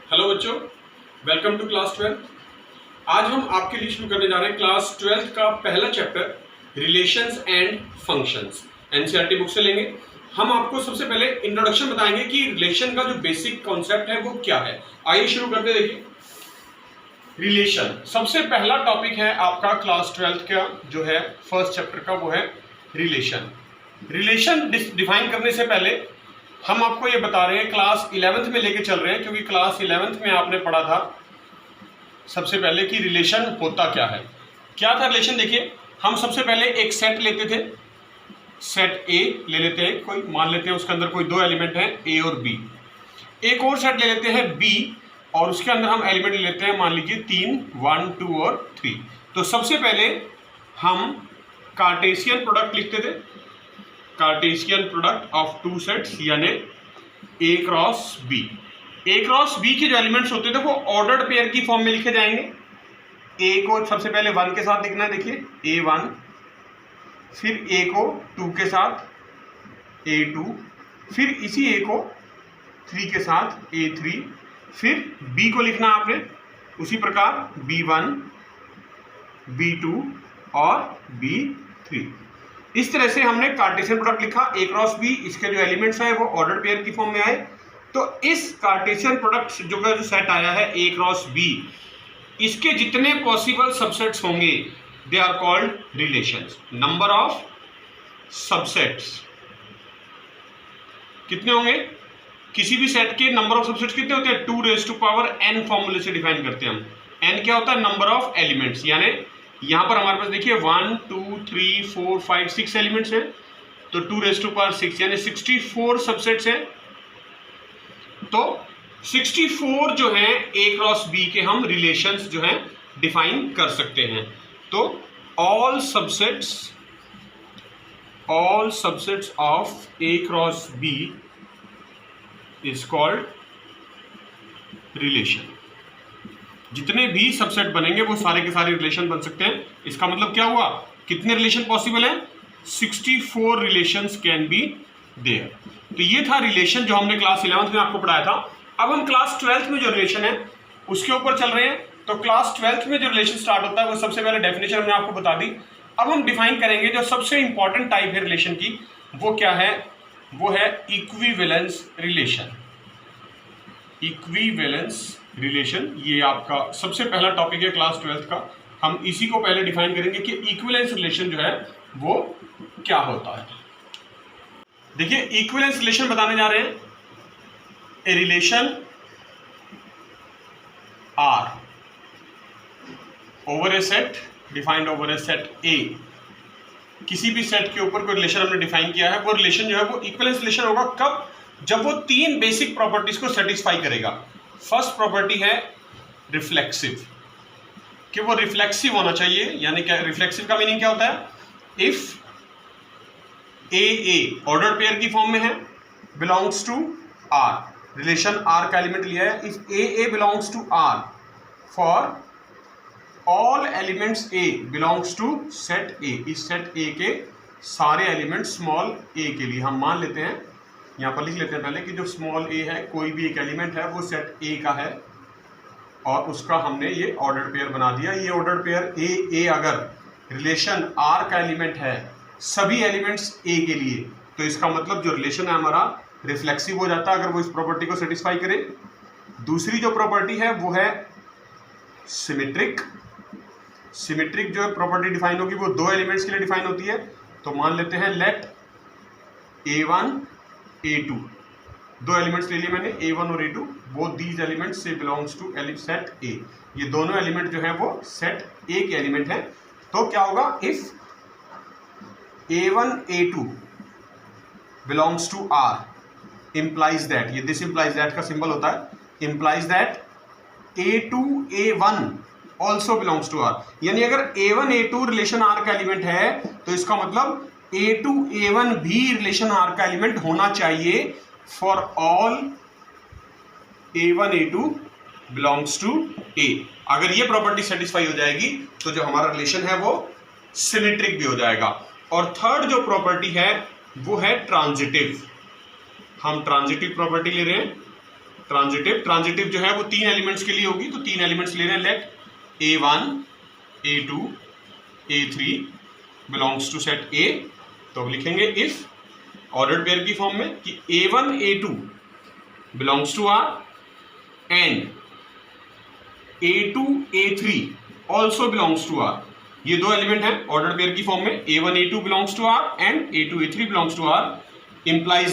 Hello बच्चों, welcome to class 12। आज हम आपके लिए शुरू करने जा रहे हैं क्लास 12 का पहला chapter relations and functions. NCERT book से लेंगे। हम आपको सबसे पहले इंट्रोडक्शन बताएंगे कि रिलेशन का जो बेसिक कॉन्सेप्ट है वो क्या है। आइए शुरू करते हैं। देखिए, रिलेशन सबसे पहला टॉपिक है आपका क्लास 12 का जो है फर्स्ट चैप्टर का, वो है रिलेशन। रिलेशन डिफाइन करने से पहले हम आपको ये बता रहे हैं, क्लास 11th में लेके चल रहे हैं, क्योंकि क्लास 11th में आपने पढ़ा था सबसे पहले कि रिलेशन होता क्या है। क्या था रिलेशन? देखिए, हम सबसे पहले एक सेट लेते थे, सेट ए ले लेते हैं, कोई मान लेते हैं उसके अंदर कोई दो एलिमेंट हैं ए और बी। एक और सेट ले लेते हैं बी और उसके अंदर हम एलिमेंट ले लेते हैं, मान लीजिए 3, 1, 2 और 3। तो सबसे पहले हम कार्टेशियन प्रोडक्ट लिखते थे, Cartesian product of two sets, यानी ए क्रॉस बी। ए क्रॉस बी के जो एलिमेंट्स होते थे वो ऑर्डर्ड पेयर की फॉर्म में लिखे जाएंगे। ए को सबसे पहले 1 के साथ लिखना है, देखिए A1, फिर ए को 2 के साथ A2, फिर इसी ए को 3 के साथ A3, फिर बी को लिखना आपने उसी प्रकार B1, B2 और B3। इस तरह से हमने कार्टेशियन प्रोडक्ट लिखा ए क्रॉस बी। इसके जो एलिमेंट्स हैं वो ऑर्डर पेयर की फॉर्म में आए। तो इस कार्टेशियन प्रोडक्ट जो सेट आया है ए क्रॉस बी, इसके जितने पॉसिबल सबसेट्स होंगे they are called relations. Number of subsets कितने होंगे? किसी भी सेट के नंबर ऑफ सबसेट्स कितने होते हैं? 2n फॉर्मूले से डिफाइन करते हैं हम। n क्या होता है? Number of elements. यानी यहां पर हमारे पास देखिए 1, 2, 3, 4, 5, 6 एलिमेंट्स हैं, तो 2⁻6 यानी 64 सबसेट्स हैं। तो 64 जो है ए क्रॉस बी के हम रिलेशंस जो हैं डिफाइन कर सकते हैं। तो all subsets of A cross B is called relation. जितने भी सबसेट बनेंगे वो सारे के सारे रिलेशन बन सकते हैं। इसका मतलब क्या हुआ? कितने रिलेशन पॉसिबल हैं? 64 रिलेशंस कैन बी देयर। तो ये था रिलेशन जो हमने क्लास 11th में आपको पढ़ाया था। अब हम क्लास 12th में जो रिलेशन है उसके ऊपर चल रहे हैं। तो क्लास 12th में जो रिलेशन स्टार्ट होता है वो सबसे पहले डेफिनेशन हमने आपको बता दी। अब हम डिफाइन करेंगे जो सबसे इंपॉर्टेंट टाइप है रिलेशन की, वो क्या है? वो है इक्विवेलेंस रिलेशन। इक्विवेलेंस रिलेशन ये आपका सबसे पहला टॉपिक है क्लास 12th का। हम इसी को पहले डिफाइन करेंगे कि इक्विवेलेंस रिलेशन जो है वो क्या होता है। देखिए, इक्विवेलेंस रिलेशन बताने जा रहे हैं। A relation R over A set defined over A set A. किसी भी सेट के ऊपर कोई रिलेशन हमने डिफाइन किया है, वो रिलेशन जो है वो इक्विवेलेंस रिलेशन होगा। कब? जब वो 3 बेसिक प्रॉपर्टीज को सेटिस्फाई करेगा। फर्स्ट प्रॉपर्टी है रिफ्लेक्सिव, कि वो रिफ्लेक्सिव होना चाहिए। यानी क्या रिफ्लेक्सिव का मीनिंग क्या होता है? इफ ए ऑर्डर पेयर की फॉर्म में है, belongs to R, relation R का एलिमेंट लिया है। If A belongs to R for all elements A belongs to set A. इस सेट ए के सारे एलिमेंट स्मॉल ए के लिए हम मान लेते हैं, यहाँ पर लिख लेते हैं पहले कि जो स्मॉल ए है, कोई भी एक एलिमेंट है वो सेट ए का है और उसका हमने ये ऑर्डर पेयर बना दिया। ये ऑर्डर पेयर ए अगर रिलेशन आर का एलिमेंट है सभी एलिमेंट्स ए के लिए, तो इसका मतलब जो रिलेशन है हमारा रिफ्लेक्सिव हो जाता है अगर वो इस प्रॉपर्टी को सेटिस्फाई करे। दूसरी जो प्रॉपर्टी है वो है सिमेट्रिक। सिमेट्रिक जो प्रॉपर्टी डिफाइन होगी वो 2 एलिमेंट्स के लिए डिफाइन होती है। तो मान लेते हैं लेट A1 A2, 2 एलिमेंट्स ले लिए मैंने, A1 और A2, बोथ दीज एलिमेंट्स से बिलोंग्स टू सेट A। ये दोनों एलिमेंट जो है वो सेट A के एलिमेंट हैं। तो क्या होगा? If A1 A2 belongs to R implies that, ये दिस implies that का सिंबल होता है, implies that A2 A1 also belongs to R। यानी अगर A1 A2 रिलेशन R का एलिमेंट है तो इसका मतलब A2 A1 भी रिलेशन R का एलिमेंट होना चाहिए for all A1 A2 belongs to A। अगर ये प्रॉपर्टी सेटिस्फाई हो जाएगी तो जो हमारा रिलेशन है वो सिमेट्रिक भी हो जाएगा। और थर्ड जो प्रॉपर्टी है वो है ट्रांजिटिव। हम ट्रांजिटिव प्रॉपर्टी ले रहे हैं। ट्रांजिटिव जो है वो 3 एलिमेंट्स के लिए होगी, तो 3 एलिमेंट्स ले रहे हैं। Let A1 A2 A3 belongs to set A, तो अब लिखेंगे इफ ऑर्डर्ड पेयर की फॉर्म में कि A1 A2 belongs to R and A2 A3 also belongs to R। ये 2 एलिमेंट हैं ऑर्डर्ड पेयर की फॉर्म में, A1 A2 belongs to R and A2 A3 belongs to R, implies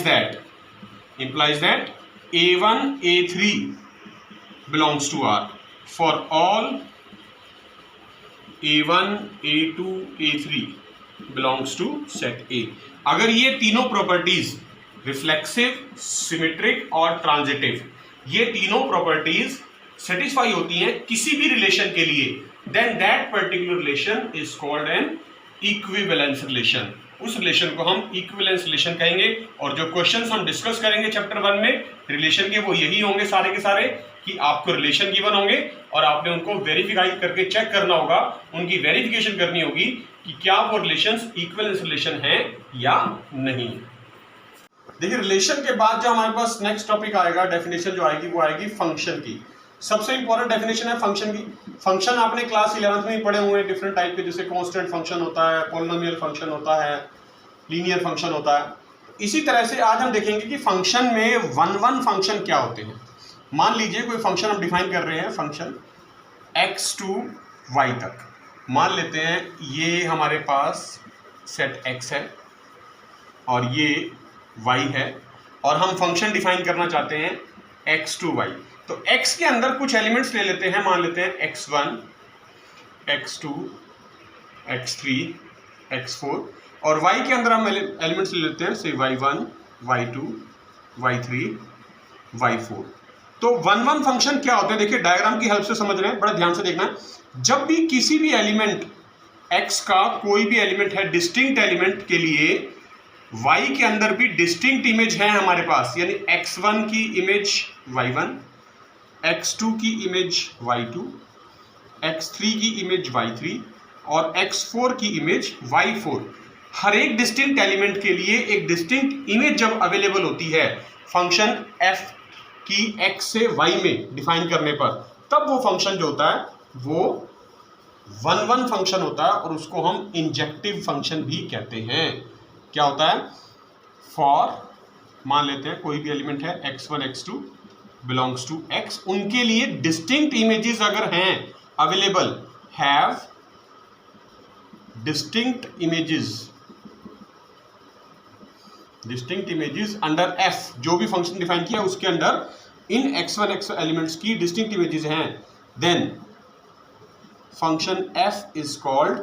that A1 A3 belongs to R for all A1 A2 A3 belongs to set A। अगर ये तीनों properties reflexive, symmetric और transitive, ये तीनों properties satisfy होती हैं किसी भी रिलेशन के लिए, then that particular relation is called an equivalence relation. उस रिलेशन को हम इक्विवेलेंस रिलेशन कहेंगे। और जो क्वेश्चंस हम डिस्कस करेंगे चैप्टर 1 में रिलेशन के, वो यही होंगे सारे के सारे कि आपको रिलेशन गिवन होंगे और आपने उनको वेरीफाई करके चेक करना होगा, उनकी वेरिफिकेशन करनी होगी कि क्या वो रिलेशंस इक्विवेलेंस रिलेशन हैं या नहीं। देखिए, रिलेशन के बाद जो हमारे पास नेक्स्ट टॉपिक आएगा, डेफिनेशन जो आएगी वो आएगी फंक्शन की। सबसे इंपॉर्टेंट डेफिनेशन है फंक्शन की। फंक्शन आपने क्लास 11th में ही पढ़े हुए हैं, डिफरेंट टाइप के, जैसे कांस्टेंट फंक्शन होता है, पॉलिनोमियल फंक्शन होता है, लीनियर फंक्शन होता है। इसी तरह से आज हम देखेंगे कि फंक्शन में वन फंक्शन क्या होते हैं। मान लीजिए कोई फंक्शन हम डिफाइन कर रहे हैं, फंक्शन x to y तक, मान लेते हैं ये हमारे पास सेट x है और ये y है, और हम फंक्शन डिफाइन करना चाहते हैं x to y। तो x के अंदर कुछ एलिमेंट्स ले लेते हैं, मान लेते हैं x1 x2 x3 x4, और y के अंदर हम एलिमेंट्स ले लेते हैं से y1 y2 y3 y4। तो वन फंक्शन क्या होते हैं, देखिए डायग्राम की हेल्प से समझ रहे हैं, बड़ा ध्यान से देखना है। जब भी किसी भी एलिमेंट x का कोई भी एलिमेंट है डिस्टिंक्ट एलिमेंट के लिए, y के अंदर भी डिस्टिंक्ट इमेज है हमारे पास, यानी x1 की इमेज y1, x2 की इमेज y2, x3 की इमेज y3 और x4 की इमेज y4। हर एक डिस्टिंक्ट एलिमेंट के लिए एक डिस्टिंक्ट इमेज जब अवेलेबल होती है फंक्शन f की x से y में डिफाइन करने पर, तब वो फंक्शन जो होता है वो वन फंक्शन होता है, और उसको हम इंजेक्टिव फंक्शन भी कहते हैं। क्या होता है, फॉर मान लेते हैं कोई भी एलिमेंट है x1 x2 belongs to x, उनके लिए डिस्टिंक्ट इमेजेस अगर हैं available, have distinct images under f, जो भी फंक्शन डिफाइन किया उसके अंदर इन x1 x एलिमेंट्स की डिस्टिंक्ट इमेजेस हैं, then function f is called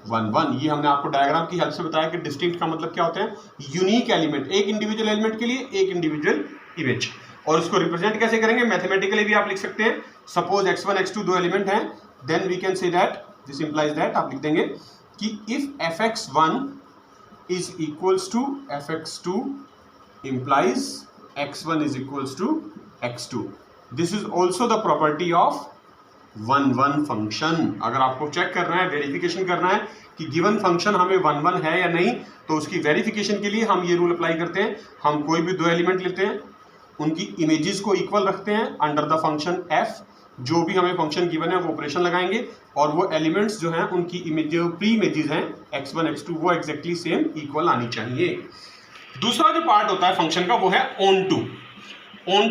one. ये हमने आपको डायग्राम की हेल्प से बताया कि डिस्टिंक्ट का मतलब क्या होते हैं, यूनिक एलिमेंट, एक इंडिविजुअल एलिमेंट के लिए एक इंडिविजुअल इमेज। और उसको रिप्रेजेंट कैसे करेंगे, मैथमेटिकली भी आप लिख सकते हैं। सपोज x1 x2 दो एलिमेंट हैं, then we can say that this implies that, आप लिख देंगे कि if fx1 is equals to fx2 implies x1 is equals to x2। This is also the property of one function. अगर आपको check करना है, वेरिफिकेशन करना है कि गिवन फंक्शन हमें वन है या नहीं, तो उसकी वेरिफिकेशन के लिए हम ये रूल अप्लाई करते हैं। हम कोई भी दो एलिमेंट लेते हैं, उनकी इमेजेस को इक्वल रखते हैं अंडर द फंक्शन f, जो भी हमें फंक्शन गिवन है वो ऑपरेशन लगाएंगे, और वो एलिमेंट्स जो हैं उनकी इमेज, जो प्री इमेजेस हैं x1 x2, वो एग्जैक्टली सेम इक्वल आनी चाहिए। दूसरा जो पार्ट होता है फंक्शन का वो है ऑन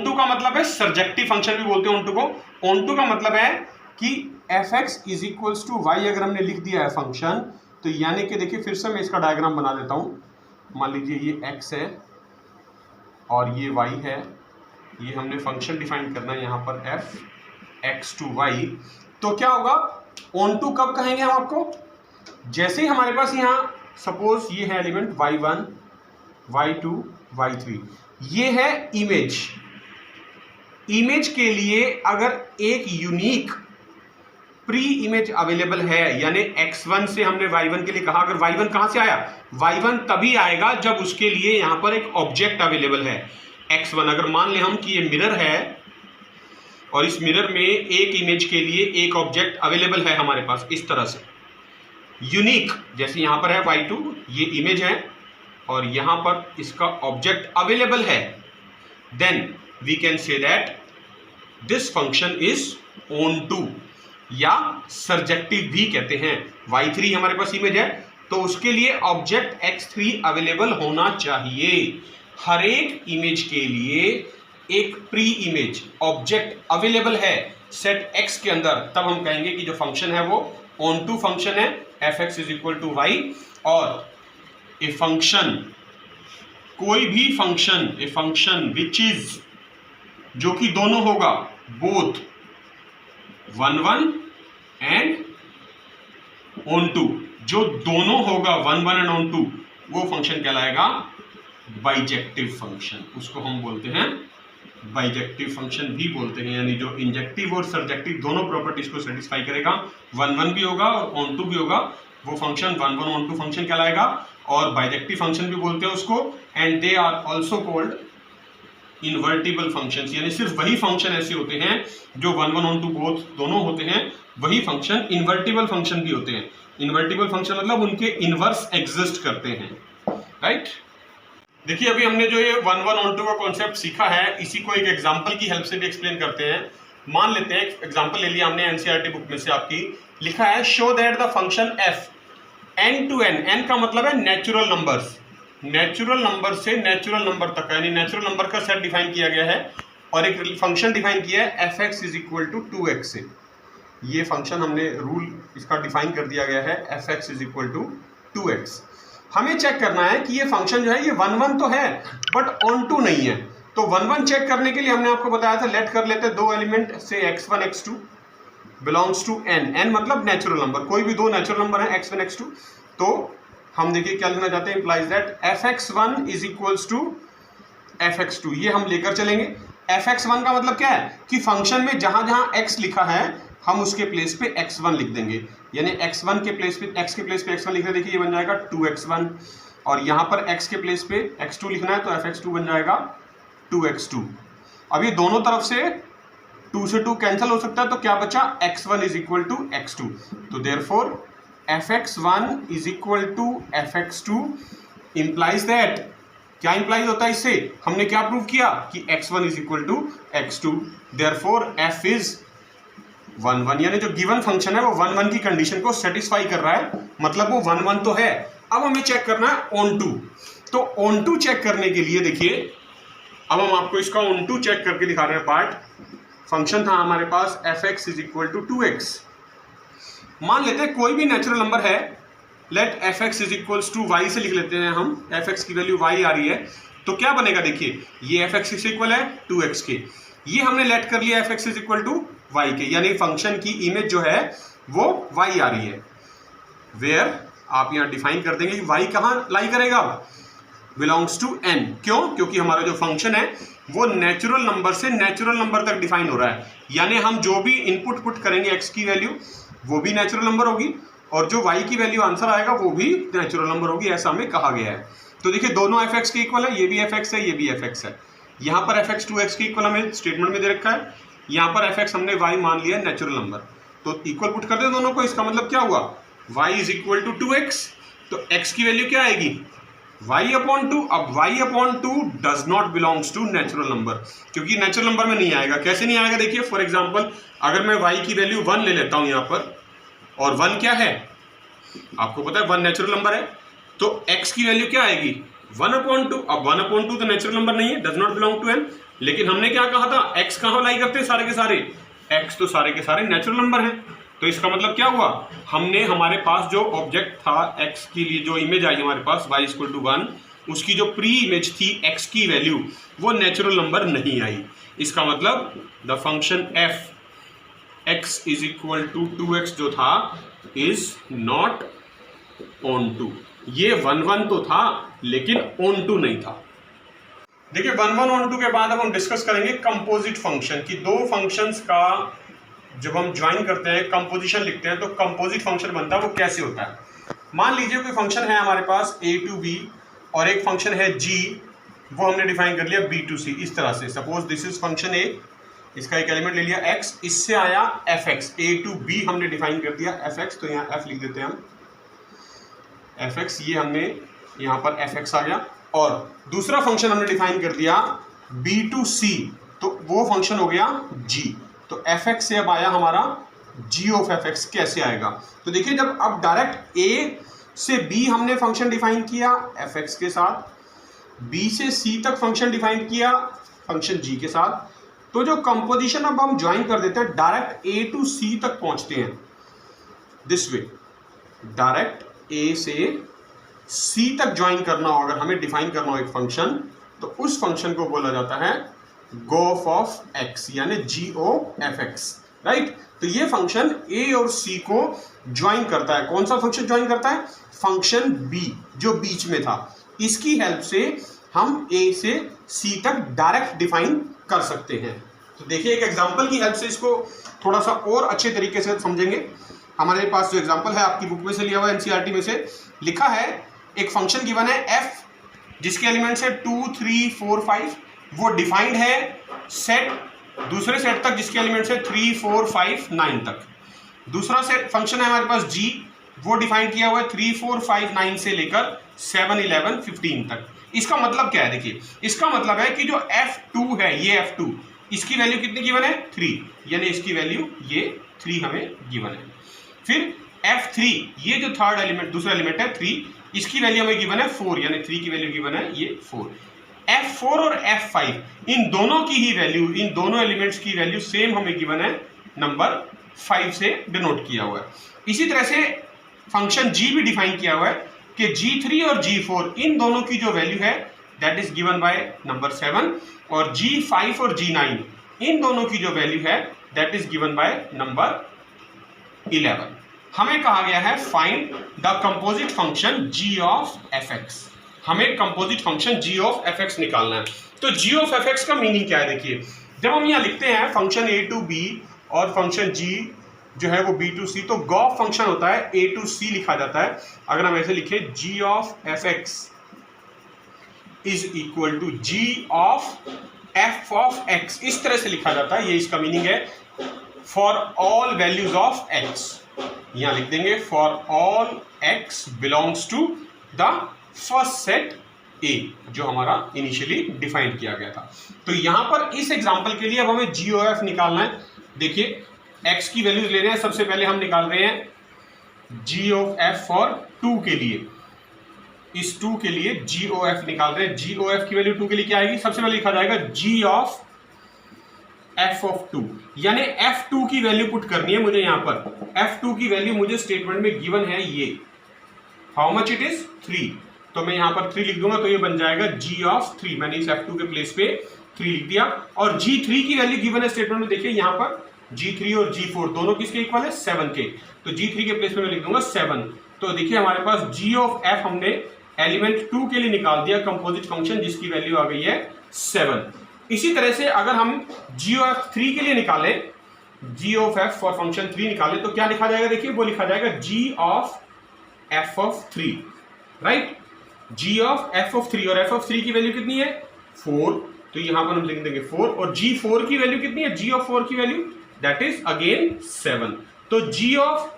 टू का मतलब है सर्जेक्टिव फंक्शन भी बोलते हैं ऑन टू को। ऑन टू का मतलब है कि fx is equals to y अगर हमने लिख दिया है फंक्शन, तो यानी कि देखिए फिर से मैं इसका डायग्राम बना देता हूं। मान लीजिए ये x है और ये y है, ये हमने फंक्शन डिफाइन करना है यहाँ पर f x to y। तो क्या होगा, ऑन टू कब कहेंगे हम आपको, जैसे ही हमारे पास यहाँ सपोज ये है एलिमेंट y1 y2 y3, ये है इमेज के लिए अगर एक यूनिक प्री इमेज अवेलेबल है, यानी x1 से हमने y1 के लिए कहा, अगर y1 कहां से आया, y1 तभी आएगा जब उसके लिए यहां पर एक ऑब्जेक्ट अवेलेबल है x1। अगर मान लें हम कि ये मिरर है और इस मिरर में एक इमेज के लिए एक ऑब्जेक्ट अवेलेबल है हमारे पास, इस तरह से यूनिक, जैसे यहां पर है y2, ये इमेज है और यहां पर इसका ऑब्जेक्ट अवेलेबल है, then we can say that this function is onto, या सर्जेक्टिव भी कहते हैं। y3 हमारे पास इमेज है, तो उसके लिए ऑब्जेक्ट x3 अवेलेबल होना चाहिए। हर एक इमेज के लिए एक प्री इमेज ऑब्जेक्ट अवेलेबल है सेट x के अंदर, तब हम कहेंगे कि जो फंक्शन है वो ऑन टू फंक्शन है, fx is equal to y। और ए फंक्शन, कोई भी function, a function which is, जो कि दोनों होगा, बोथ 1 1 एंड ऑन टू, जो दोनों होगा 1 1 एंड ऑन टू, वो फंक्शन कहलाएगा बाइजेक्टिव फंक्शन। उसको हम बोलते हैं बाइजेक्टिव फंक्शन भी बोलते हैं, यानी जो इंजेक्टिव और सर्जेक्टिव दोनों प्रॉपर्टीज को सेटिस्फाई करेगा, 1 1 भी होगा और ऑन टू भी होगा, वो फंक्शन 1 1 ऑन टू फंक्शन कहलाएगा। और बाइजेक्टिव फंक्शन भी बोलते हैं उसको, and they are also called invertible functions, यानी सिर्फ वही फंक्शन ऐसे होते हैं जो 1 1 ऑन टू बोथ दोनों होते हैं, वही फंक्शन इन्वर्टिबल फंक्शन भी होते हैं। इन्वर्टिबल फंक्शन मतलब उनके इनवर्स एग्जिस्ट करते हैं, राइट। देखिए अभी हमने जो ये 1 1 ऑन टू का कॉन्सेप्ट सीखा है, इसी को एक एग्जांपल की हेल्प से भी एक्सप्लेन करते हैं। मान लेते हैं एग्जांपल ले लिया हमने एनसीईआरटी बुक में से आपकी, लिखा है show that the function f n to n, n का मतलब है नेचुरल नंबर्स, नेचुरल नंबर से नेचुरल नंबर तक, यानी नेचुरल नंबर का सेट डिफाइन किया गया है और एक फंक्शन डिफाइन किया है fx is equal to 2x से। ये फंक्शन हमने रूल इसका डिफाइन कर दिया गया है, fx is equal to 2x। हमें चेक करना है कि ये फंक्शन जो है ये 1 1 तो है बट ऑन टू नहीं है। तो 1 1 चेक करने के लिए हमने आपको बताया था, लेट कर लेते हैं दो एलिमेंट से x1 x2 belongs to n, n मतलब नेचुरल नंबर, कोई भी दो नेचुरल नंबर है x1 x2। तो हम देखिए क्या लिखना चाहते हैं, implies that fx1 is equals to fx2, ये हम लेकर चलेंगे। fx1 का मतलब क्या है कि फंक्शन में जहां जहां x लिखा है हम उसके प्लेस पे x1 लिख देंगे, यानी x1 के प्लेस पे x के प्लेस पे x1 लिख रहे, देखिए ये बन जाएगा 2x1, और यहाँ पर x के प्लेस पे x2 लिखना है तो fx2 बन जाएगा 2x2। अब ये दोनों तरफ से 2 से 2 कैंसिल हो सकता है, तो क्या बचा, x1 is equal to x2। तो therefore fx1 is equal to fx2 इंप्लाइज दैट, क्या इंप्लाइज होता है इससे, हमने क्या प्रूव किया कि x1 is equal to x2, therefore f is 1 1, यानी जो गिवन फंक्शन है वो 1 1 की कंडीशन को सेटिस्फाई कर रहा है, मतलब वो 1 1 तो है। अब हमें चेक करना है ऑन टू, तो ऑन टू चेक करने के लिए देखिए अब हम आपको इसका ऑन टू चेक करके दिखा रहे हैं पार्ट। फंक्शन था हमारे पास fx is equal to 2x, मान लेते हैं कोई भी नेचुरल नंबर है, let fx is equals to y से लिख लेते हैं हम, fx की वैल्यू y आ रही है, तो क्या बनेगा, देखिए ये fx इज इक्वल है 2x के, ये हमने लेट कर लिया fx is equal to y के, यानी फंक्शन की इमेज जो है वो y आ रही है, वेयर आप यहाँ डिफाइन कर देंगे कि y कहाँ लाई करेगा, बिलोंग्स टू n। क्यों, क्योंकि हमारा जो फंक्शन है वो नेचुरल नंबर से नेचुरल नंबर तक डिफाइन हो रहा है, यानी हम जो भी इनपुट पुट करेंगे x की वैल्यू वो भी नेचुरल नंबर होगी और जो y की वैल्यू आंसर आएगा वो भी नेचुरल नंबर होगी, ऐसा हमें कहा गया है। तो देखिए दोनों fx के इक्वल है, ये भी fx है ये भी fx है, यहाँ पर fx 2x के इक्वल हमें स्टेटमेंट में दे रखा है, यहाँ पर fx हमने y मान लिया है नेचुरल नंबर, तो इक्वल पुट कर दे दोनों को, इसका मतलब क्या हुआ, y is equal to 2x, तो x की वैल्यू क्या आएगी, y अपॉन 2। अब y upon 2 does not belongs to natural number, क्योंकि नेचुरल नंबर में नहीं आएगा। कैसे नहीं आएगा, देखिए फॉर एग्जांपल अगर मैं y की वैल्यू 1 ले लेता हूं यहाँ पर, और 1 क्या है आपको पता है 1 नेचुरल नंबर है, तो x की वैल्यू क्या आएगी 1 अपॉन 2। अब 1 अपॉन 2 तो नेचुरल नंबर नहीं है, does not belong to n, लेकिन हमने क्या कहा था x कहाँ लाई करते हैं सारे के सारे, x तो सारे के सारे नेचुरल नंबर हैं, तो इसका मतलब क्या हुआ, हमने हमारे पास जो ऑब्जेक्ट था x के लिए जो इमेज आई हमारे पास y इक्वल टू 1, उसकी जो प्री इमेज थी x की वैल्यू वो नेचुरल नंबर नहीं आई। इसका मतलब the function f x is equal to 2x जो था इज नॉट ऑन टू, ये 1 1 तो था लेकिन ऑन टू नहीं था। देखिए 1 1 ऑन टू के बाद अब हम डिस्कस करेंगे कंपोजिट फंक्शन की, दो फंक्शंस का जब हम ज्वाइन करते हैं कंपोजिशन लिखते हैं तो कंपोजिट फंक्शन बनता है, वो कैसे होता है। मान लीजिए कोई फंक्शन है हमारे पास a टू b और एक फंक्शन है g, वो हमने डिफाइन कर लिया b टू c, इस तरह से suppose this is function a, इसका एक एलिमेंट ले लिया x, इससे आया fx, a टू b हमने डिफाइन कर दिया fx, तो यहाँ f लिख देते हैं हम fx, ये हमने यहाँ पर fx आ गया, और दूसरा फंक्शन हमने डिफाइन कर दिया b टू c, तो वो फंक्शन हो गया g। तो fx से अब आया हमारा g ऑफ fx। कैसे आएगा? तो देखिए जब अब डायरेक्ट a से b हमने फंक्शन डिफाइन किया fx के साथ, b से c तक फंक्शन डिफाइन किया फंक्शन g के साथ, तो जो कंपोजिशन अब हम ज्वाइन कर देते हैं डायरेक्ट a टू c तक पहुंचते हैं दिस वे। डायरेक्ट a से c तक ज्वाइन करना हो, अगर हमें डिफाइन करना हो एक फंक्शन, तो उस फंक्शन को बोला जाता है गोफ ऑफ x यानी g(f(x), राइट। तो ये फंक्शन a और c को ज्वाइन करता है। कौन सा फंक्शन ज्वाइन करता है? फंक्शन b जो बीच में था। इसकी हेल्प से हम a से c तक डायरेक्ट डिफाइन कर सकते हैं। तो देखिए एक एग्जांपल की हेल्प से इसको थोड़ा सा और अच्छे तरीके से समझेंगे। हमारे पास जो एग्जांपल है आपकी बुक में से लिया हुआ है, एनसीईआरटी में से लिखा है, एक फंक्शन गिवन है f जिसके एलिमेंट्स है 2, 3, 4, 5, वो डिफाइंड है सेट, दूसरे सेट तक जिसके एलिमेंट्स है 3, 4, 5, 9 तक। दूसरा सेट फंक्शन है हमारे पास g, वो डिफाइन किया हुआ है 3, 4, 5, 9 से लेकर 7, 11, 15 तक। इसका मतलब क्या है? देखिए इसका मतलब है कि जो f2 है, ये f2, इसकी वैल्यू कितनी गिवन है? 3, यानी इसकी वैल्यू ये 3 हमें गिवन है। फिर f3, ये जो थर्ड एलिमेंट दूसरा एलिमेंट है 3, इसकी वैल्यू हमें गिवन है 4, यानी 3 की वैल्यू गिवन है ये 4। f4 और f5, इन दोनों की ही वैल्यू, इन दोनों एलिमेंट्स की वैल्यू सेम हमें गिवन है नंबर 5 से डिनोट किया हुआ है। इसी तरह से फंक्शन g भी डिफाइन किया हुआ है कि g3 और g4 इन दोनों की जो वैल्यू है that is given by number 7, और g5 और g9 इन दोनों की जो वैल्यू है that is given by number 11। हमें कहा गया है find the composite function g of fx। हमें composite function g of fx निकालना है। तो g ऑफ fx का मीनिंग क्या है? देखिए जब हम यहाँ लिखते हैं फंक्शन a टू b और फंक्शन g जो है वो b टू c, तो गॉफ फंक्शन होता है a टू c लिखा जाता है। अगर हम ऐसे लिखे g of fx is equal to g of f of x, इस तरह से लिखा जाता है। ये इसका मीनिंग है for all values of x। यहां लिख देंगे for all x belongs to the first set a, जो हमारा इनिशियली डिफाइन किया गया था। तो यहां पर इस एग्जांपल के लिए अब हमें g ऑफ f निकालना है। देखिए x की वैल्यूज ले रहे हैं, सबसे पहले हम निकाल रहे हैं g ऑफ f फॉर 2 के लिए। इस 2 के लिए g ऑफ f निकाल रहे हैं। g ऑफ f की वैल्यू 2 के लिए क्या आएगी? सबसे पहले लिखा जाएगा g ऑफ f ऑफ 2, यानी f2 की वैल्यू पुट करनी है मुझे। यहां पर f2 की वैल्यू मुझे स्टेटमेंट में गिवन है, ये हाउ मच इट इज 3, तो मैं यहां पर 3 लिख दूंगा, तो ये बन जाएगा g ऑफ 3। मैंने इस f2 के प्लेस पे 3 लिख दिया। और g3 की वैल्यू गिवन है स्टेटमेंट में। देखिए यहां पर g3 और g4 दोनों किसके इक्वल है? 7 के, तो g3 के प्लेस पे मैं लिख दूंगा 7। तो देखिए हमारे पास g ऑफ f हमने एलिमेंट 2 के लिए निकाल दिया कंपोजिट फंक्शन, जिसकी वैल्यू आ गई है 7। इसी तरह से अगर हम g ऑफ 3 के लिए निकालें, g of f for function 3 निकालें, तो क्या लिखा जाएगा? देखिए वो लिखा जाएगा g of f of 3, right. g of f of 3, और f ऑफ 3 की वैल्यू कितनी है? 4, तो यहां पर हम लिख देंगे 4। और g4 की वैल्यू कितनी है? g ऑफ 4 की वैल्यू दैट इज अगेन 7। तो g ऑफ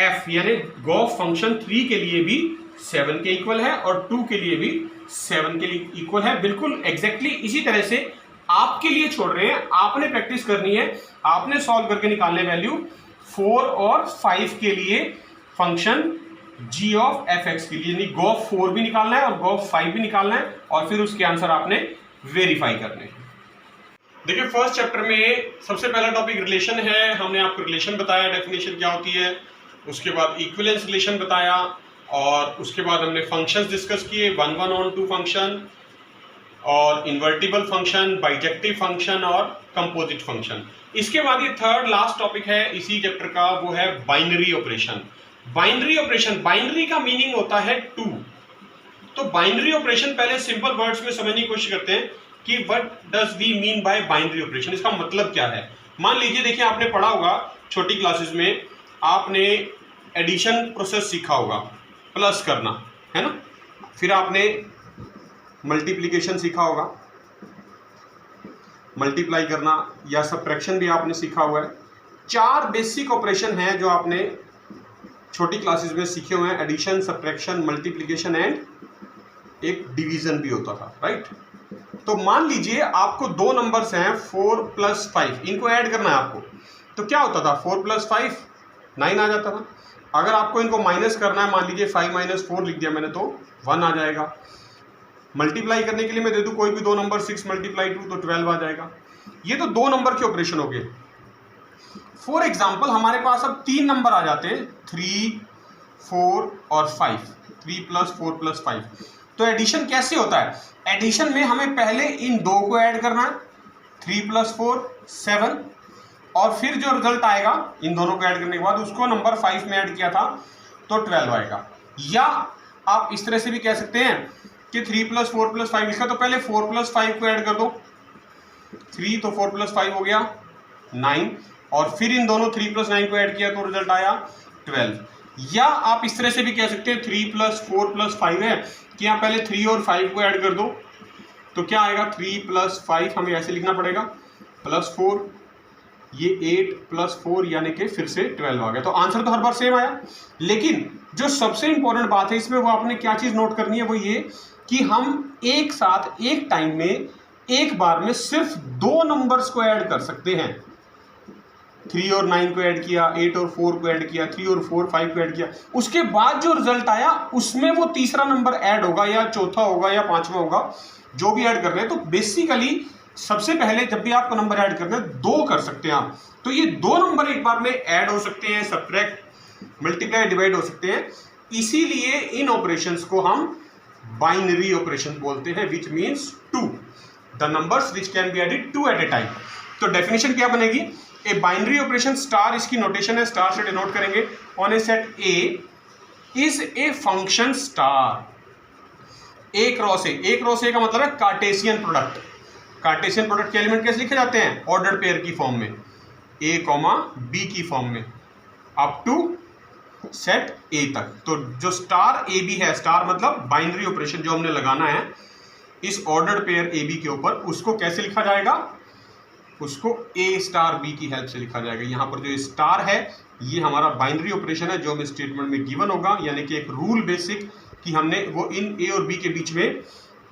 f यानी गॉफ फंक्शन 3 के लिए भी 7 के इक्वल है और 2 के लिए भी 7 के लिए इक्वल है। बिल्कुल एग्जैक्टली इसी तरह से आपके लिए छोड़ रहे हैं, आपने प्रैक्टिस करनी है, आपने सॉल्व करके निकालने वैल्यू 4 और 5 के लिए फंक्शन g ऑफ fx के लिए, यानी गॉफ 4 भी निकालना है और गॉफ 5 भी निकालना है, और फिर उसके आंसर आपने वेरीफाई करने हैं। देखिए फर्स्ट चैप्टर में सबसे पहला टॉपिक रिलेशन है। हमने आपको रिलेशन बताया, डेफिनेशन क्या होती है, उसके बाद इक्विवेलेंस रिलेशन बताया, और उसके बाद हमने फंक्शंस डिस्कस किए, 1, 1 ऑन 2 फंक्शन, और इन्वर्टिबल फंक्शन, बाइजेक्टिव फंक्शन और कंपोजिट फंक्शन। इसके बाद ये थर्ड लास्ट टॉपिक है इसी चैप्टर का, वो है binary operation. Binary operation, binary का मीनिंग होता है 2। तो बाइनरी ऑपरेशन पहले सिंपल वर्ड्स में समझने की कोशिश करते हैं कि what does we mean by binary operation, इसका मतलब क्या है। मान लीजिए देखिए आपने पढ़ा होगा छोटी क्लासेस में, आपने एडिशन प्रोसेस सीखा होगा, प्लस करना है ना, फिर आपने मल्टीप्लिकेशन सीखा होगा, मल्टीप्लाई करना, या सब्ट्रैक्शन भी आपने सीखा हुआ है। 4 बेसिक ऑपरेशन हैं जो आपने छोटी क्लासेस में सीखे हुए हैं, एडिशन, सब्ट्रैक्शन, मल्टीप्लिकेशन एंड एक डिवीजन भी होता था, राइट। तो मान लीजिए आपको दो नंबर्स हैं 4 + 5, इनको ऐड करना है आपको, तो क्या होता था 4 + 5 9 आ जाता था। अगर आपको इनको माइनस करना है, मान लीजिए 5 - 4 लिख दिया मैंने तो 1 आ जाएगा। मल्टीप्लाई करने के लिए मैं दे दूं कोई भी दो नंबर 6 × 2 तो 12 आ जाएगा। ये तो दो नंबर के ऑपरेशन हो गए। फॉर एग्जाम्पल हमारे पास अब तीन नंबर आ जाते हैं 3, 4 और 5, 3 + 4 + 5। तो एडिशन कैसे होता है? एडिशन में हमें पहले इन दो को ऐड करना है, 3 + 4 7, और फिर जो रिजल्ट आएगा इन दोनों को ऐड करने के बाद उसको नंबर 5 में ऐड किया था तो 12 आएगा। या आप इस तरह से भी कह सकते हैं कि 3 + 4 + 5 लिखा तो पहले 4 + 5 को ऐड कर दो, 3 तो 4 + 5 हो गया 9, और फिर इन दोनों 3 + 9 को ऐड किया तो रिजल्ट आया 12। या आप इस तरह से भी कह सकते हैं 3 + 4 + 5 है कि यहाँ पहले 3 और 5 को ऐड कर दो, तो क्या आएगा 3 + 5, हमें ऐसे लिखना पड़ेगा +4, ये 8 + 4 यानी कि फिर से 12 आ गया। तो आंसर तो हर बार सेम आया, लेकिन जो सबसे इंपॉर्टेंट बात है इसमें वो आपने क्या चीज नोट करनी है, वो ये कि हम एक साथ एक टाइम में एक बार में सिर्फ दो नंबर्स को ऐड कर सकते हैं। 3 और 9 को ऐड किया, 8 और 4 को ऐड किया, 3 और 4 5 को ऐड किया, उसके बाद जो रिजल्ट आया उसमें वो तीसरा नंबर ऐड होगा या चौथा होगा या पांचवा होगा, जो भी ऐड कर रहे हैं। तो बेसिकली सबसे पहले जब भी आपको नंबर ऐड करना है दो कर सकते हैं आप, तो ये दो नंबर एक बार में ऐड हो सकते हैं, सब्ट्रैक्ट, मल्टीप्लाई, डिवाइड हो सकते हैं। इसीलिए इन ऑपरेशंस को हम बाइनरी ऑपरेशन बोलते हैं, which means two the numbers which can be added two at a time. तो डेफिनेशन क्या बनेगी? ए बाइनरी ऑपरेशन, स्टार इसकी नोटेशन है, स्टार से डिनोट करेंगे, on a set A is a function star A cross A. A cross A का मतलब है कार्टेशियन प्रोडक्ट। कार्टेशियन प्रोडक्ट के एलिमेंट कैसे लिखे जाते हैं? ऑर्डर्ड पेयर की फॉर्म में, ए कॉमा बी की फॉर्म में, अप टू सेट ए तक। तो जो स्टार ए बी है, स्टार मतलब बाइनरी ऑपरेशन जो हमने लगाना है इस ऑर्डर्ड पेयर ए बी के ऊपर, उसको कैसे लिखा जाएगा? उसको ए स्टार बी की हेल्प से लिखा जाएगा। यहाँ पर जो स्टार है ये हमारा बाइनरी ऑपरेशन है जो हमें स्टेटमेंट में गिवन होगा, यानी कि एक रूल बेसिक कि हमने वो इन ए और बी के बीच में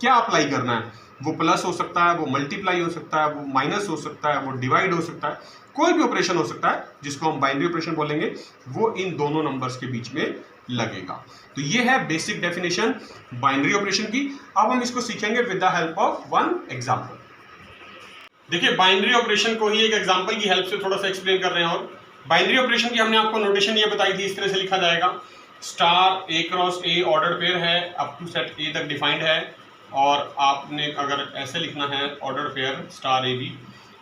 क्या अप्लाई करना है। वो प्लस हो सकता है, वो मल्टीप्लाई हो सकता है, वो माइनस हो सकता है, वो डिवाइड हो सकता है, कोई भी ऑपरेशन हो सकता है जिसको हम बाइनरी ऑपरेशन बोलेंगे, वो इन दोनों नंबर्स के बीच में लगेगा। तो ये है बेसिक डेफिनेशन बाइनरी ऑपरेशन की। अब हम इसको सीखेंगे with the help of one example. देखिए बाइनरी ऑपरेशन को ही एक एग्जांपल की हेल्प से थोड़ा सा एक्सप्लेन कर रहे हैं। और बाइनरी ऑपरेशन की हमने आपको नोटेशन ये बताई थी, इस तरह से लिखा जाएगा, star A cross A order pair है, अप टू सेट ए तक डिफाइंड है, और आपने अगर ऐसे लिखना है order pair star A B,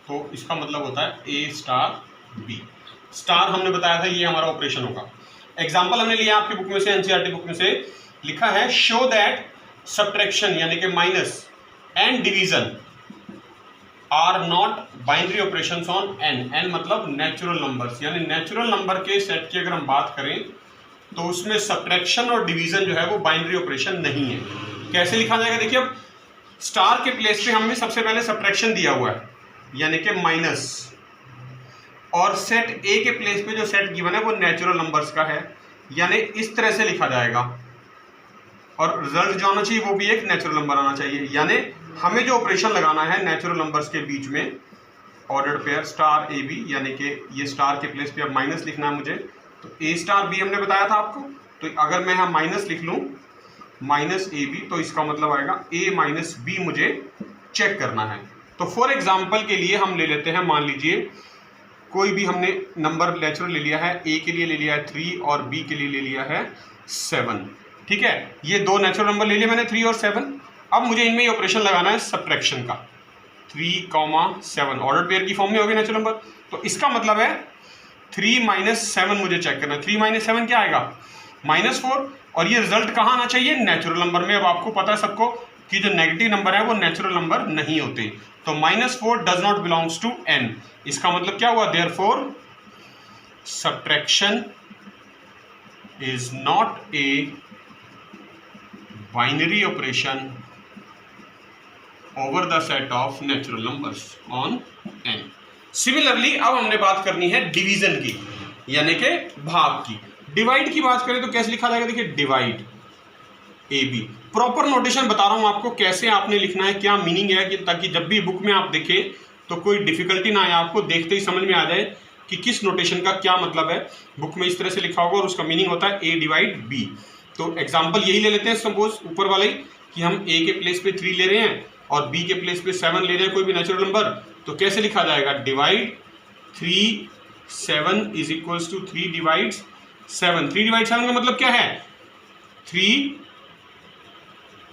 तो इसका मतलब होता है ए स्टार बी। स्टार हमने बताया था ये हमारा ऑपरेशन होगा। एग्जाम्पल हमने लिया आपकी बुक में से, एनसीईआरटी बुक में से, लिखा है शो दैट सब्ट्रैक्शन यानी कि minus and division are not binary operations on N. N मतलब नेचुरल नंबर्स, यानी नेचुरल नंबर के सेट की अगर हम बात करें तो उसमें सब्ट्रैक्शन और डिवीजन जो है वो बाइनरी ऑपरेशन नहीं है। कैसे लिखा जाएगा? देखिए अब स्टार के प्लेस पे हमने सबसे पहले सब्ट्रैक्शन दिया हुआ है यानी कि माइनस, और सेट ए के प्लेस पे जो सेट गिवन है वो नेचुरल नंबर्स का है, यानी इस तरह से लिखा जाएगा, और रिजल्ट जो आना चाहिए वो भी एक नेचुरल नंबर आना चाहिए। यानी हमें जो ऑपरेशन लगाना है नेचुरल नंबर्स के बीच में, ordered pair star A B, यानी कि ये स्टार के प्लेस पे अब माइनस लिखना है मुझे, तो ए स्टार बी हमने बताया था आपको, तो अगर मैं यहाँ माइनस लिख लूँ माइनस ए बी, तो इसका मतलब आएगा ए माइनस बी मुझे चेक करना है। तो फॉर एग्जाम्पल के लिए हम ले लेते हैं, मान लीजिए कोई भी हमने नंबर नेचुरल ले लिया है, ए के लिए ले लिया है 3 और बी के लिए ले लिया है 7, ठीक है। ये दो नेचुरल नंबर ले लिए मैंने 3 और 7। अब मुझे इनमें ये ऑपरेशन लगाना है सब्ट्रैक्शन का, 3, 7 ऑर्डर पेयर की फॉर्म में हो गए नेचुरल नंबर, तो इसका मतलब है 3 - 7 मुझे चेक करना है। 3 - 7 क्या आएगा? -4, और ये रिजल्ट कहाँ आना चाहिए? नेचुरल नंबर में। अब आपको पता है सबको कि जो नेगेटिव नंबर है वो नेचुरल नंबर नहीं होते, तो -4 does not belongs to n। इसका मतलब क्या हुआ? Therefore subtraction is not a binary operation over the set of natural numbers on n। Similarly अब हमने बात करनी है डिवीजन की, यानी कि भाग की। डिवाइड की बात करें तो कैसे लिखा जाएगा? देखिए divide A B. Proper notation बता रहा हूं आपको कैसे आपने लिखना है, क्या मीनिंग है, कि ताकि जब भी बुक में आप देखें तो कोई डिफिकल्टी ना आए, आपको देखते ही समझ में आ जाए कि किस नोटेशन का क्या मतलब है। बुक में इस तरह से लिखा होगा और उसका मीनिंग होता है ए डिवाइड बी। तो एग्जाम्पल यही ले लेते हैं, सपोज ऊपर वाले कि हम ए के प्लेस पे 3 ले रहे हैं और बी के प्लेस पे 7 ले रहे हैं, कोई भी नेचुरल नंबर, तो कैसे लिखा जाएगा, divide 3 7 is equals to 3 divide 7। 3 divide 7 का मतलब क्या है, 3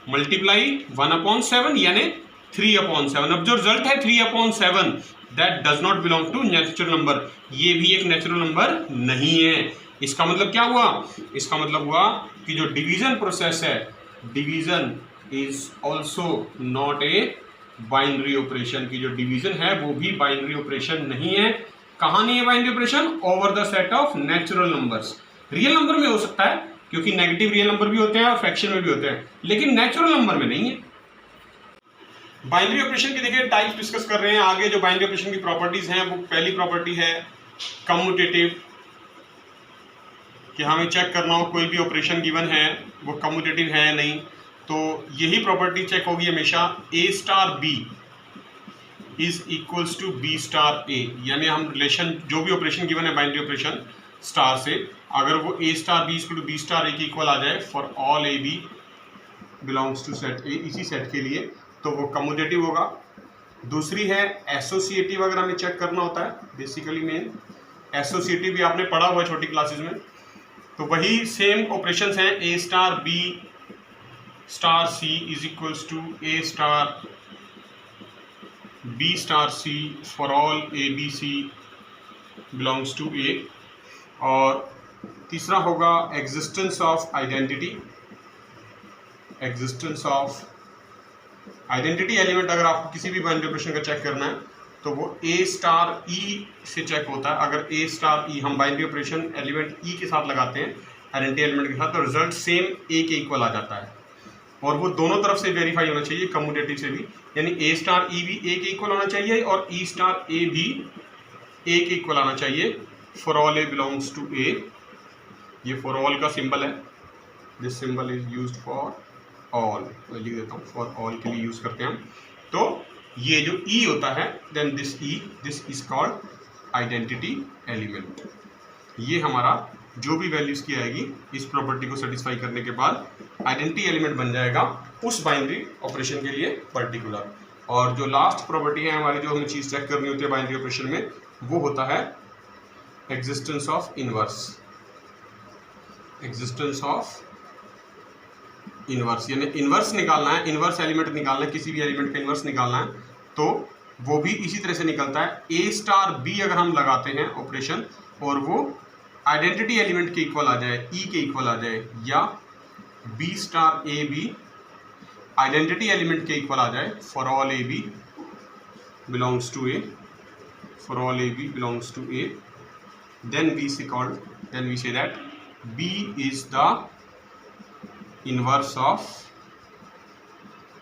मल्टीप्लाई 1/7 यानी 3/7। अब जो रिजल्ट है 3/7 that does not belong to natural number, ये भी एक नेचुरल नंबर नहीं है। इसका मतलब क्या हुआ, इसका मतलब हुआ कि जो डिवीजन प्रोसेस है, division is also not a binary operation, की जो डिवीजन है वो भी बाइनरी ऑपरेशन नहीं है। कहां नहीं है binary operation, over the set of natural numbers. Real number में हो सकता है क्योंकि नेगेटिव रियल नंबर भी होते हैं और फ्रैक्शन में भी होते हैं, लेकिन नेचुरल नंबर में नहीं है। बाइनरी ऑपरेशन की देखिए टाइप्स डिस्कस कर रहे हैं आगे। जो बाइनरी ऑपरेशन की प्रॉपर्टीज हैं, वो पहली प्रॉपर्टी है कम्यूटेटिव, कि हमें चेक करना हो कोई भी ऑपरेशन गिवन है वो कम्यूटेटिव है या नहीं, तो यही प्रॉपर्टी चेक होगी हमेशा, A star B is equals to B star A. यानी हम रिलेशन जो भी ऑपरेशन गिवन है बाइनरी ऑपरेशन स्टार से, अगर वो A star B equal to B star A के इक्वल आ जाए for all A B belongs to set A, इसी सेट के लिए, तो वो कम्यूटेटिव होगा। दूसरी है एसोसिएटिव, अगर हमें चेक करना होता है बेसिकली मेन एसोसिएटिव भी आपने पढ़ा हुआ है छोटी क्लासेस में, तो वही सेम ऑपरेशंस हैं, A star B star C is equals to A star B star C for all A B C belongs to A. और तीसरा होगा existence of identity, existence of identity element. अगर आपको किसी भी बाइनरी ऑपरेशन का check करना है तो वो ए स्टार ई से चेक होता है। अगर ए स्टार ई हम बाइनरी ऑपरेशन एलिमेंट ई के साथ लगाते हैं, आइडेंटिटी एलिमेंट के साथ, तो रिजल्ट सेम ए के इक्वल आ जाता है, और वो दोनों तरफ से वेरीफाई होना चाहिए, कम्यूटेटिव से भी, यानी ए स्टार ई भी ए के इक्वल होना चाहिए और ई स्टार ए भी ए के इक्वल आना चाहिए for all A belongs to A. ये फॉर ऑल का सिंबल है, this symbol is used for all, तो लिख देता हूँ फॉर ऑल के लिए यूज करते हैं हम। तो ये जो ई होता है, then this is called identity element. ये हमारा जो भी वैल्यूज की आएगी इस प्रॉपर्टी को सेटिस्फाई करने के बाद आइडेंटिटी एलिमेंट बन जाएगा उस बाइनरी ऑपरेशन के लिए पर्टिकुलर। और जो लास्ट प्रॉपर्टी है हमारी, जो हमें चीज चेक करनी होती है बाइनरी ऑपरेशन में, वो होता है existence of inverse. Existence of inverse यानी इनवर्स निकालना है, इनवर्स एलिमेंट निकालना है, किसी भी एलिमेंट का इनवर्स निकालना है, तो वो भी इसी तरह से निकलता है। ए स्टार बी अगर हम लगाते हैं ऑपरेशन और वो आइडेंटिटी एलिमेंट के इक्वल आ जाए, ई के इक्वल आ जाए, या B star A B identity element के इक्वल आ जाए for all A B belongs to A, for all A B belongs to A, then we say that B is the inverse of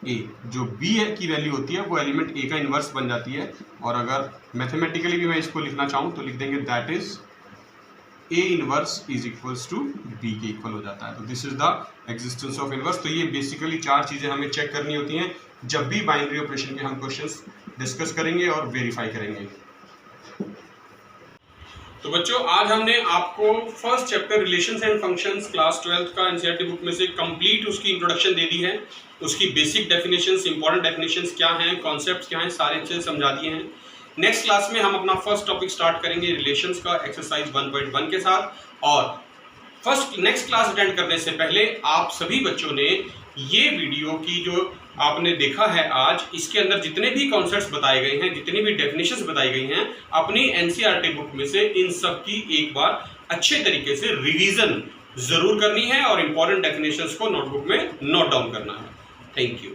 A। जो B की value होती है वो element A का inverse बन जाती है। और अगर मैथमेटिकली भी मैं इसको लिखना चाहूँ तो लिख देंगे that is A inverse is equals to B के इक्वल हो जाता है। तो this is the existence of inverse. तो ये बेसिकली 4 चीज़ें हमें चेक करनी होती हैं जब भी बाइनरी ऑपरेशन के हम क्वेश्चंस डिस्कस करेंगे और वेरीफाई करेंगे। तो बच्चों, आज हमने आपको first chapter relations and functions class 12th का एनसीईआरटी बुक में से कंप्लीट उसकी इंट्रोडक्शन दे दी है। उसकी बेसिक डेफिनेशंस, इंपॉर्टेंट डेफिनेशंस क्या हैं, कॉन्सेप्ट्स क्या हैं, सारे अच्छे से समझा दिए हैं। नेक्स्ट क्लास में हम अपना फर्स्ट टॉपिक स्टार्ट करेंगे रिलेशंस का एक्सरसाइज 1.1 के साथ। और नेक्स्ट क्लास अटेंड करने से पहले आप सभी बच्चों ने ये वीडियो की जो आपने देखा है आज, इसके अंदर जितने भी कॉन्सेप्ट्स बताए गए हैं, जितनी भी डेफिनेशंस बताई गई हैं, अपनी एनसीईआरटी बुक में से इन सब की एक बार अच्छे तरीके से रिवीजन जरूर करनी है और इंपॉर्टेंट डेफिनेशंस को नोटबुक में नोट डाउन करना है। Thank you.